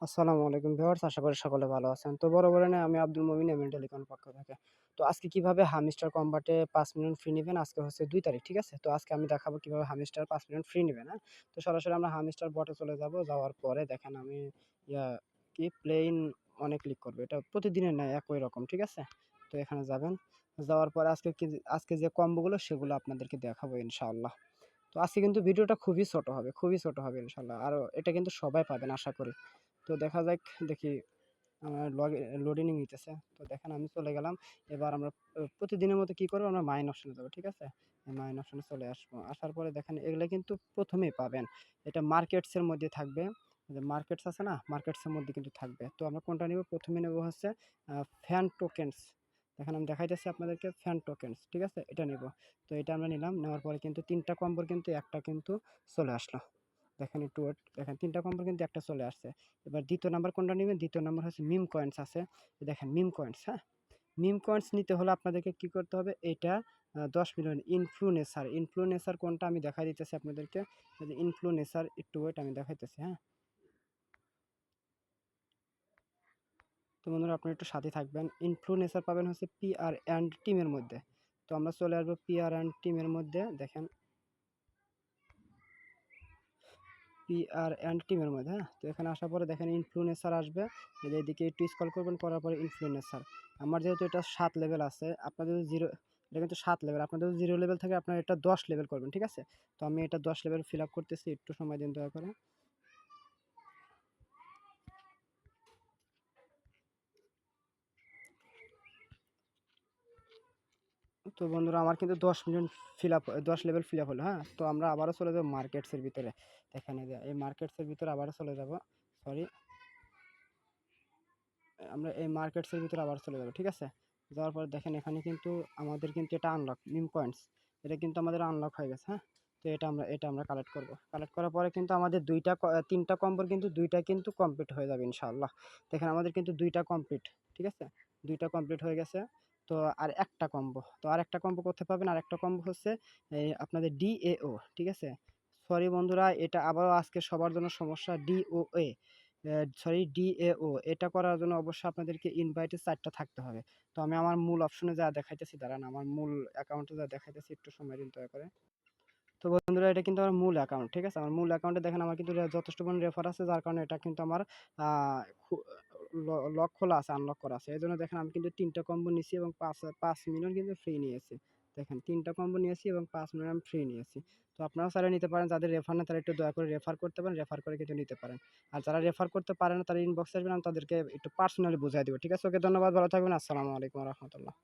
আসসালামু আলাইকুম ভিউয়ার্স, আশা করি সকলে ভালো আছেন। তো বরাবরের ন্যায় আমি আব্দুল মুমিন এমএন টেলিকম পক্ষ থেকে। তো আজকে কিভাবে হামিস্টার কম্বাটে ৫ মিলিয়ন ফ্রি নিবেন, আজকে হচ্ছে ২ তারিখ, ঠিক আছে? তো আজকে আমি দেখাবো কিভাবে হামিস্টার ৫ মিলিয়ন ফ্রি নিবেন, হ্যাঁ? তো সরাসরি আমরা হামিস্টার বটে চলে যাবো। যাওয়ার পরে দেখেন আমি ইয়া প্লেইন অনে ক্লিক করব। এটা প্রতিদিনের ন্যায় একই রকম, ঠিক আছে? তো এখানে যাবেন। যাওয়ার পরে আজকে যে কম্বোগুলো সেগুলো আপনাদেরকে দেখাবো ইনশাআল্লাহ। তো আজকে কিন্তু ভিডিওটা খুবই ছোট হবে ইনশাআল্লাহ। আর এটা কিন্তু সবাই পাবেন আশা করি। তো দেখা যাক, দেখি আমার লোডিং নিতেছে। তো দেখেন আমি চলে গেলাম। এবার আমরা প্রতিদিনের মতো কি করব, আমরা মাইন অপশনে যাব, ঠিক আছে? মাইন অপশনে চলে আসবো। আসার পরে দেখেন এগুলা কিন্তু ১ম এই পাবেন। এটা মার্কেটস এর মধ্যে থাকবে। যে মার্কেটস আছে না? মার্কেটস এর মধ্যে কিন্তু থাকবে। তো আমরা কোনটা নিব? ১ম এ নেব হচ্ছে ফ্যান টোকেনস। দেখেন আমি দেখাইতেছি আপনাদেরকে ফ্যান টোকেনস, ঠিক আছে? এটা নিব। তো এটা আমরা নিলাম। নেওয়ার পরে কিন্তু ৩ টা কম্বোর কিন্তু একটা কিন্তু চলে আসলো। দেখেন একটু ওয়েট, দেখেন ৩ টা কম্বো কিন্তু একটা চলে আসছে। এবার ২য় নাম্বার কোনটা নিবেন? ২য় নাম্বার হচ্ছে মিম কয়েন্স আছে। দেখেন মিম কয়েন্স, হ্যাঁ? মিম কয়েন্স নিতে হলে আপনাদেরকে কি করতে হবে? এটা ১০ মিলিয়ন ইনফ্লুয়েন্সার কোনটা আমি দেখাই দিতেছি আপনাদেরকে। এই যে ইনফ্লুয়েন্সার, একটু ওয়েট, আমি দেখাইতেছি, হ্যাঁ? তো বন্ধুরা আপনারা একটু সাথে থাকবেন। ইনফ্লুয়েন্সার পাবেন হচ্ছে পিআর অ্যান্ড টিমের মধ্যে। তো আমরা চলে আসবো পিআর অ্যান্ড টিমের মধ্যে। দেখেন পিআর অ্যান্ড টিমের মধ্যে, হ্যাঁ? তো এখানে আসার পরে দেখেন ইনফ্লুয়েন্সার আসবে। এই যে এদিকে একটু স্ক্রল করবেন, করার পরে ইনফ্লুয়েন্সার। আমার যেহেতু এটা ৭ লেভেল আছে, আপনাদের যদি ০, এটা কিন্তু ৭ লেভেল। আপনাদের যদি ০ লেভেল থাকে আপনারা এটা ১০ লেভেল করবেন, ঠিক আছে? তো আমি এটা ১০ লেভেল ফিল আপ করতেছি। একটু সময় দিন দয়া করে। তো বন্ধুরা আমার কিন্তু ১০ million fill up, ১০ level fill up হলো, হ্যাঁ? তো আমরা আবারও চলে যাব মার্কেটস এর ভিতরে। দেখেন এই যে এই মার্কেটস এর ভিতরে আবারও চলে যাব। সরি। আমরা এই মার্কেটস এর ভিতরে আবার চলে যাব, ঠিক আছে? যাওয়ার পরে দেখেন এখানে কিন্তু আমাদের কিন্তু এটা আনলক মিম কয়েন্স। এটা কিন্তু আমাদের আনলক হয়ে গেছে, হ্যাঁ? তো এটা আমরা কালেক্ট করব। কালেক্ট করার পরে কিন্তু আমাদের ৩ টা কম্বোর কিন্তু ২ টা কিন্তু কমপ্লিট হয়ে যাবে ইনশাআল্লাহ। দেখেন আমাদের কিন্তু ২ টা কমপ্লিট, ঠিক আছে? ২ টা কমপ্লিট হয়ে গেছে। তো আর একটা কম্বো। তো আরেকটা কম্বো কোথায় পাবেন? আরেকটা কম্বো হচ্ছে এই আপনাদের ডিএও, ঠিক আছে? সরি বন্ধুরা, এটা আবারও আজকে সবার জন্য সমস্যা। ডিওএ, ডিএও, এটা করার জন্য অবশ্যই আপনাদেরকে ইনভাইটে ৪ টা থাকতে হবে। তো আমি আমার মূল অপশনে যা দেখাইতেছি, দাঁড়ান, আমার মূল অ্যাকাউন্টে যা দেখাইতেছি, একটু সময় দিন দয়া করে। তো বন্ধুরা এটা কিন্তু আমার মূল অ্যাকাউন্ট, ঠিক আছে? আমার মূল অ্যাকাউন্টে দেখেন আমার কিন্তু যথেষ্ট পরিমাণ রেফার আছে, যার কারণে এটা কিন্তু আমার আ খু লক খোলা আছে, আনলক করা আছে। এজন্য দেখেন আমি কিন্তু ৩ টা কম্বো নিছি এবং ৫ মিলিয়ন কিন্তু ফ্রি নিয়েছি। দেখেন ৩ টা কম্বো নিয়েছি এবং ৫ মিলিয়ন ফ্রি নিয়েছি। তো আপনারাও চাইলে নিতে পারেন। যাদের রেফার নেই তারা একটু দয়া করে রেফার করতে পারেন। রেফার করে কিন্তু নিতে পারেন। আর যারা রেফার করতে পারে না তারা ইনবক্সে আসবেন, আমি তাদেরকে একটু পার্সোনালি বুঝায় দিব। ঠিক আছে? ওকে, ধন্যবাদ। ভালো থাকবেন। আসসালামু আলাইকুম ওয়া রাহমাতুল্লাহ।